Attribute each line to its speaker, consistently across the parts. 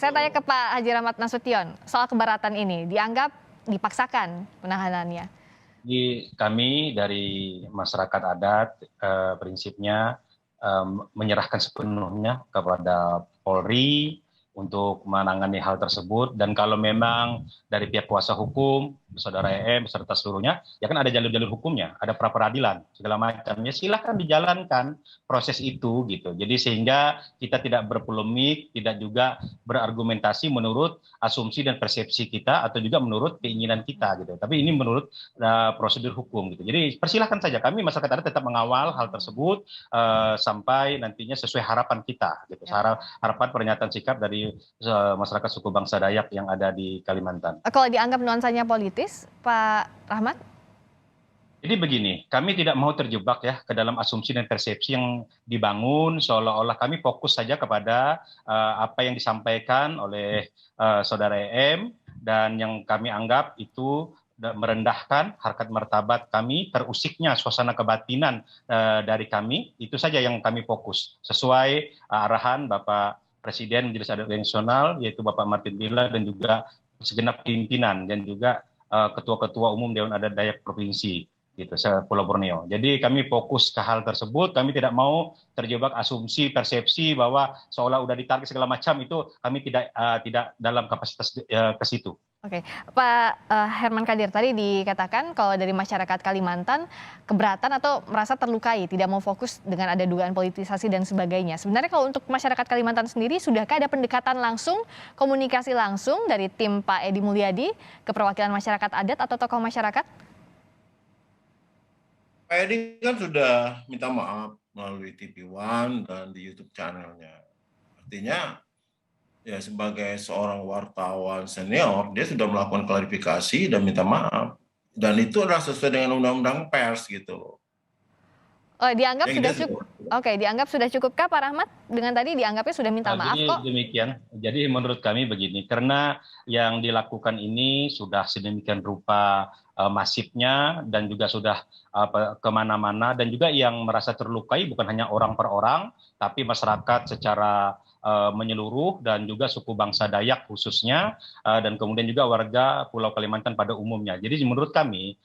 Speaker 1: Saya tanya ke Pak Haji Rahmat Nasution, soal keberatan ini dianggap dipaksakan penahanannya.
Speaker 2: Di kami dari masyarakat adat prinsipnya menyerahkan sepenuhnya kepada Polri untuk menangani hal tersebut, dan kalau memang dari pihak kuasa hukum, saudara EM beserta seluruhnya, ya kan ada jalur-jalur hukumnya, ada pra peradilan segala macam, ya silahkan dijalankan proses itu gitu. Jadi sehingga kita tidak berpolemik, tidak juga berargumentasi menurut asumsi dan persepsi kita atau juga menurut keinginan kita gitu. Tapi ini menurut prosedur hukum gitu. Jadi persilahkan saja, kami masyarakat adat tetap mengawal hal tersebut sampai nantinya sesuai harapan kita gitu. Harapan pernyataan sikap dari masyarakat suku bangsa Dayak yang ada di Kalimantan.
Speaker 1: Kalau dianggap nuansanya politis, Pak Rahmat?
Speaker 2: Jadi begini, kami tidak mau terjebak ya ke dalam asumsi dan persepsi yang dibangun seolah-olah kami fokus saja kepada apa yang disampaikan oleh saudara EM, dan yang kami anggap itu merendahkan harkat martabat kami, terusiknya suasana kebatinan dari kami. Itu saja yang kami fokus sesuai arahan Bapak Presiden Majelis Adat Nasional, yaitu Bapak Martin Bila, dan juga segenap pimpinan dan juga ketua-ketua umum Dewan Adat Dayak Provinsi gitu, Pulau Borneo. Jadi kami fokus ke hal tersebut, kami tidak mau terjebak asumsi, persepsi bahwa seolah udah ditarik segala macam, itu kami tidak dalam kapasitas ke situ.
Speaker 1: Oke, Pak Herman Kadir, tadi dikatakan kalau dari masyarakat Kalimantan keberatan atau merasa terlukai, tidak mau fokus dengan ada dugaan politisasi dan sebagainya. Sebenarnya kalau untuk masyarakat Kalimantan sendiri, sudahkah ada pendekatan langsung, komunikasi langsung dari tim Pak Edi Mulyadi ke perwakilan masyarakat adat atau tokoh masyarakat?
Speaker 3: Pak Edi kan sudah minta maaf melalui TV One dan di YouTube channelnya. Artinya, ya sebagai seorang wartawan senior, dia sudah melakukan klarifikasi dan minta maaf. Dan itu adalah sesuai dengan undang-undang pers gitu.
Speaker 1: Oh, dianggap sudah cukup. Oke, dianggap sudah cukupkah Pak Rahmat? Dengan tadi dianggapnya sudah minta maaf kok.
Speaker 2: Demikian. Jadi menurut kami begini, karena yang dilakukan ini sudah sedemikian rupa masifnya dan juga sudah kemana-mana, dan juga yang merasa terlukai bukan hanya orang per orang, tapi masyarakat secara menyeluruh dan juga suku bangsa Dayak khususnya, dan kemudian juga warga Pulau Kalimantan pada umumnya. Jadi menurut kami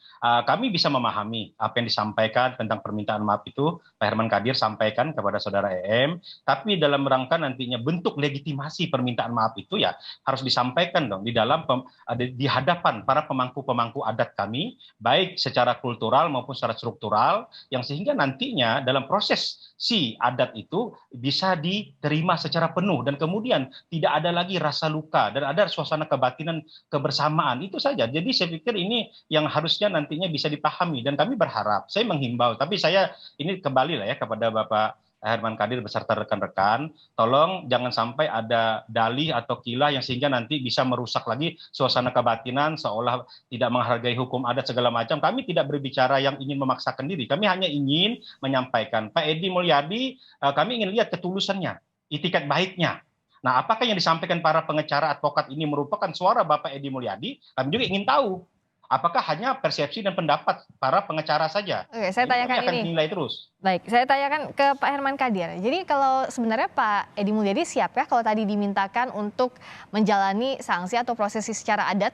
Speaker 2: bisa memahami apa yang disampaikan tentang permintaan maaf itu Pak Herman Kadir sampaikan kepada saudara EM, tapi dalam rangka nantinya bentuk legitimasi permintaan maaf itu ya harus disampaikan dong di hadapan para pemangku-pemangku adat kami, baik secara kultural maupun secara struktural, yang sehingga nantinya dalam proses si adat itu bisa diterima secara penuh, dan kemudian tidak ada lagi rasa luka dan ada suasana kebatinan kebersamaan. Itu saja. Jadi saya pikir ini yang harusnya nantinya bisa dipahami, dan kami berharap, saya menghimbau, tapi saya ini kembali lah ya kepada Bapak Herman Kadir beserta rekan-rekan, tolong jangan sampai ada dalih atau kilah yang sehingga nanti bisa merusak lagi suasana kebatinan seolah tidak menghargai hukum adat segala macam. Kami tidak berbicara yang ingin memaksakan diri, kami hanya ingin menyampaikan Pak Edi Mulyadi, kami ingin lihat ketulusannya, itikat baiknya. Nah, apakah yang disampaikan para pengacara advokat ini merupakan suara Bapak Edi Mulyadi? Kami juga ingin tahu. Apakah hanya persepsi dan pendapat para pengacara saja?
Speaker 1: Oke, saya tanyakan
Speaker 2: kami akan nilai terus.
Speaker 1: Baik, saya tanyakan ke Pak Herman Kadir. Jadi kalau sebenarnya Pak Edi Mulyadi siap ya kalau tadi dimintakan untuk menjalani sanksi atau prosesi secara adat?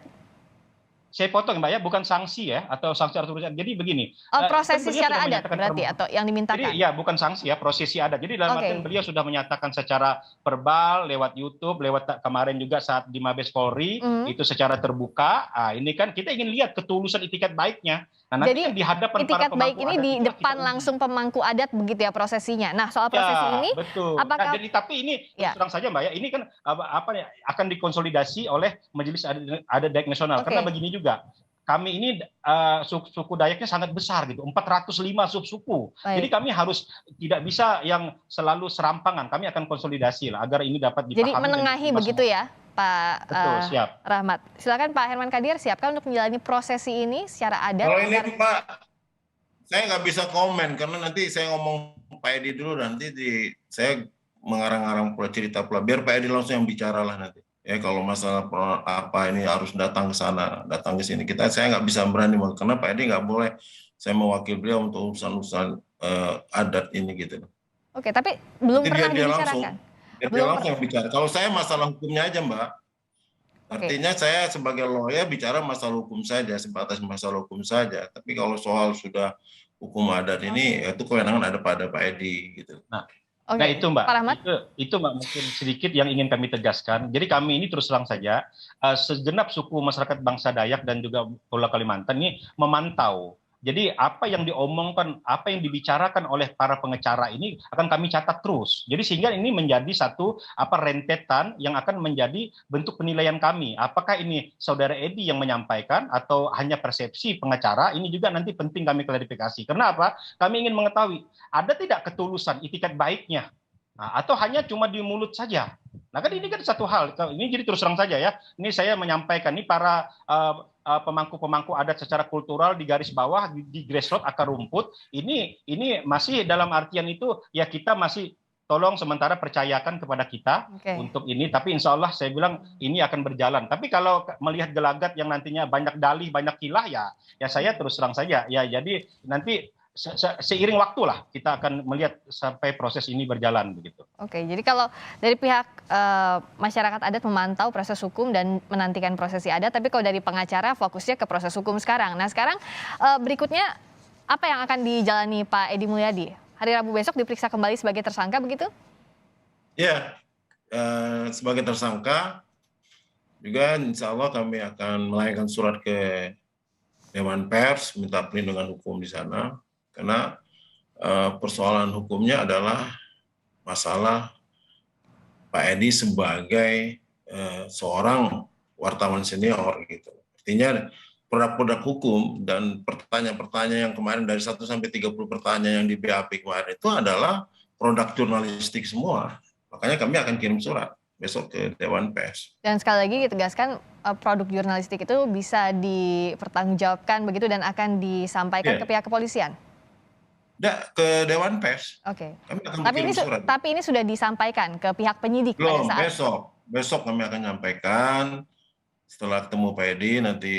Speaker 2: Saya potong Mbak ya, bukan sanksi ya, atau sanksi atau jadi begini.
Speaker 1: Prosesi secara adat berarti atau yang dimintakan?
Speaker 2: Jadi ya bukan sanksi ya, prosesi adat. Jadi dalam artian beliau sudah menyatakan secara verbal, lewat YouTube, lewat kemarin juga saat di Mabes Polri, itu secara terbuka. Ini kan kita ingin lihat ketulusan itikat baiknya. Nah,
Speaker 1: jadi itikat baik ini di depan langsung pemangku adat begitu ya prosesinya. Nah soal prosesi ini,
Speaker 2: betul. Apakah? Nah, jadi tapi ini terang saja Mbak ya, ini kan akan dikonsolidasi oleh Majelis Adat Dayak Nasional. Karena begini juga, kami ini suku Dayaknya sangat besar gitu, 405 subsuku. Jadi kami harus tidak bisa yang selalu serampangan. Kami akan konsolidasi lah agar ini dapat dipahami.
Speaker 1: Jadi menengahi begitu ya, Pak
Speaker 2: siap.
Speaker 1: Rahmat. Silakan Pak Herman Kadir, siapkan untuk menjalani prosesi ini secara adat.
Speaker 3: Kalau ini Pak, saya nggak bisa komen karena nanti saya ngomong Pak Edi dulu, nanti saya mengarang-arang cerita pula. Biar Pak Edi langsung yang bicara lah nanti. Ya kalau masalah apa ini harus datang ke sana, datang ke sini. Saya nggak bisa berani karena Pak Edi nggak boleh saya mewakili beliau untuk urusan-urusan adat ini gitu.
Speaker 1: Oke, tapi belum pernah dibicarakan.
Speaker 3: Biar dia
Speaker 1: Belum
Speaker 3: langsung yang bicara. Kalau saya masalah hukumnya aja, Mbak. Artinya saya sebagai lawyer bicara masalah hukum saja, sebatas masalah hukum saja. Tapi kalau soal sudah hukum adat ini, itu kewenangan ada pada Pak Edi gitu.
Speaker 2: Nah,
Speaker 1: Oke,
Speaker 2: itu Mbak,
Speaker 1: Pak Rahmat.
Speaker 2: itu Mbak mungkin sedikit yang ingin kami tegaskan. Jadi kami ini terus terang saja, segenap suku masyarakat bangsa Dayak dan juga Pulau Kalimantan ini memantau. Jadi apa yang diomongkan, apa yang dibicarakan oleh para pengacara ini akan kami catat terus. Jadi sehingga ini menjadi satu rentetan yang akan menjadi bentuk penilaian kami. Apakah ini saudara Edi yang menyampaikan atau hanya persepsi pengacara? Ini juga nanti penting kami klarifikasi. Karena apa? Kami ingin mengetahui ada tidak ketulusan, itikat baiknya, atau hanya cuma di mulut saja. Nah kan ini kan satu hal. Ini jadi terus terang saja ya. Ini saya menyampaikan ini para pemangku-pemangku adat secara kultural di garis bawah, di grassroots akar rumput. Ini masih dalam artian itu ya kita masih tolong sementara percayakan kepada kita untuk ini. Tapi insya Allah saya bilang ini akan berjalan. Tapi kalau melihat gelagat yang nantinya banyak dalih, banyak kilah ya saya terus terang saja. Ya jadi nanti seiring waktu lah kita akan melihat sampai proses ini berjalan begitu.
Speaker 1: Oke, jadi kalau dari pihak masyarakat adat memantau proses hukum dan menantikan prosesi adat, tapi kalau dari pengacara fokusnya ke proses hukum sekarang. Nah sekarang berikutnya apa yang akan dijalani Pak Edi Mulyadi? Hari Rabu besok diperiksa kembali sebagai tersangka begitu?
Speaker 3: Ya, sebagai tersangka juga insya Allah kami akan melayangkan surat ke Dewan Pers minta perlindungan hukum di sana. Karena persoalan hukumnya adalah masalah Pak Edi sebagai seorang wartawan senior gitu. Artinya produk-produk hukum dan pertanyaan-pertanyaan yang kemarin dari 1 sampai 30 pertanyaan yang di BAP kemarin itu adalah produk jurnalistik semua. Makanya kami akan kirim surat besok ke Dewan Pers.
Speaker 1: Dan sekali lagi ditegaskan produk jurnalistik itu bisa dipertanggungjawabkan begitu dan akan disampaikan ke pihak kepolisian?
Speaker 3: Ke Dewan Pers.
Speaker 1: Oke.
Speaker 3: Kami akan kirim surat.
Speaker 1: Tapi ini sudah disampaikan ke pihak penyidik
Speaker 3: belum,
Speaker 1: pada saat
Speaker 3: besok kami akan nyampaikan setelah ketemu Pak Edi, nanti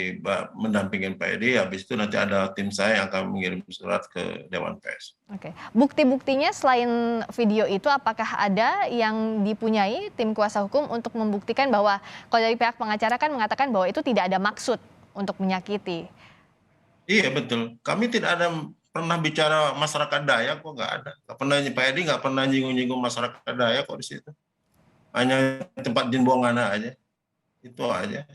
Speaker 3: mendampingin Pak Edi, habis itu nanti ada tim saya yang akan mengirim surat ke Dewan Pers.
Speaker 1: Oke. Bukti-buktinya selain video itu apakah ada yang dipunyai tim kuasa hukum untuk membuktikan bahwa kalau dari pihak pengacara kan mengatakan bahwa itu tidak ada maksud untuk menyakiti?
Speaker 3: Iya betul. Kami tidak ada pernah bicara masyarakat Dayak kok, nggak ada. Nggak pernah, Pak Edi nggak pernah nyinggung-nyinggung masyarakat Dayak kok di situ. Hanya tempat jin buang anak aja. Itu aja.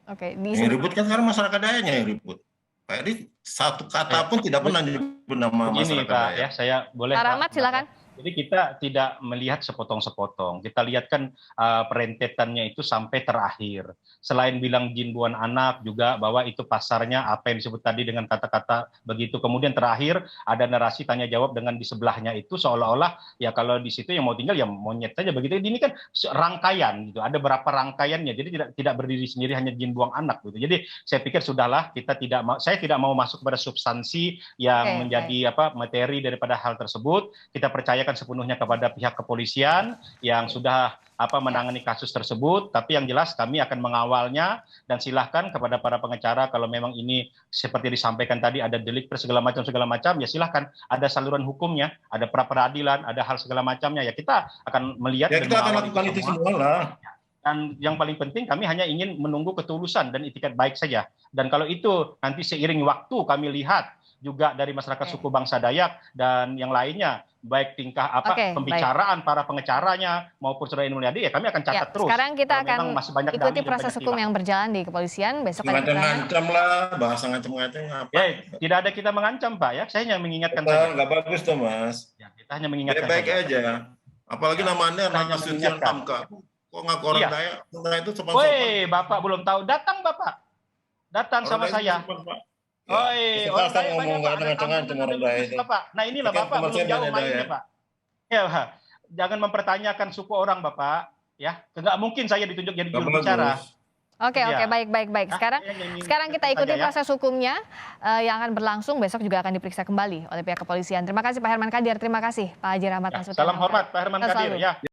Speaker 1: Oke.
Speaker 3: Yang ribut kan sekarang masyarakat Dayaknya yang ribut. Pak Edi satu kata pun tidak pernah nyebut nama masyarakat Dayak.
Speaker 2: Ya, saya boleh
Speaker 1: Pak Rahmat silakan.
Speaker 2: Jadi kita tidak melihat sepotong-sepotong. Kita lihat kan perentetannya itu sampai terakhir. Selain bilang jinbuan anak juga bahwa itu pasarnya apa yang disebut tadi dengan kata-kata begitu. Kemudian terakhir ada narasi tanya jawab dengan di sebelahnya itu seolah-olah ya kalau di situ yang mau tinggal ya monyet saja begitu. Ini kan rangkaian gitu. Ada berapa rangkaiannya. Jadi tidak berdiri sendiri hanya jinbuang anak gitu. Jadi saya pikir sudahlah saya tidak mau masuk pada substansi yang menjadi materi daripada hal tersebut. Kita percaya sepenuhnya kepada pihak kepolisian yang sudah menangani kasus tersebut, tapi yang jelas kami akan mengawalnya dan silahkan kepada para pengacara kalau memang ini seperti disampaikan tadi ada delik segala macam ya silahkan ada saluran hukumnya, ada pra peradilan, ada hal segala macamnya ya kita akan melihat
Speaker 3: ya, kita akan lakukan itu semua lah.
Speaker 2: Dan yang paling penting kami hanya ingin menunggu ketulusan dan itikat baik saja. Dan kalau itu nanti seiring waktu kami lihat juga dari masyarakat suku bangsa Dayak dan yang lainnya baik tingkah pembicaraan para pengacaranya maupun saudara Mulyadi ya kami akan catat terus.
Speaker 1: Sekarang kita akan ikuti proses hukum yang berjalan di kepolisian besok.
Speaker 3: Ngancam lah, bahasa ngancam-ngancam apa?
Speaker 2: Ya, tidak ada kita mengancam Pak ya. Saya hanya mengingatkan
Speaker 3: saja. Nggak bagus tuh Mas.
Speaker 2: Ya, kita hanya mengingatkan
Speaker 3: baik aja. Apalagi namanya Rana Sucian Tamka. Kok ngaku orang Dayak? Itu sopan-sopan.
Speaker 2: Woi, Bapak belum tahu. Datang Bapak. Datang sama saya.
Speaker 3: Orang ngomong nggak ada ngancam-ngancam orang Dayak.
Speaker 2: Nah inilah Bapak belum jauh mainnya Pak. Ya, jangan mempertanyakan suku orang Bapak. Ya, nggak mungkin saya ditunjuk jadi juru bicara.
Speaker 1: Oke, baik. Sekarang kita ikuti proses hukumnya yang akan berlangsung besok juga akan diperiksa kembali oleh pihak kepolisian. Terima kasih Pak Herman Kadir, terima kasih Pak Haji Rahmat Nasution.
Speaker 2: Salam hormat Pak Herman Kadir ya.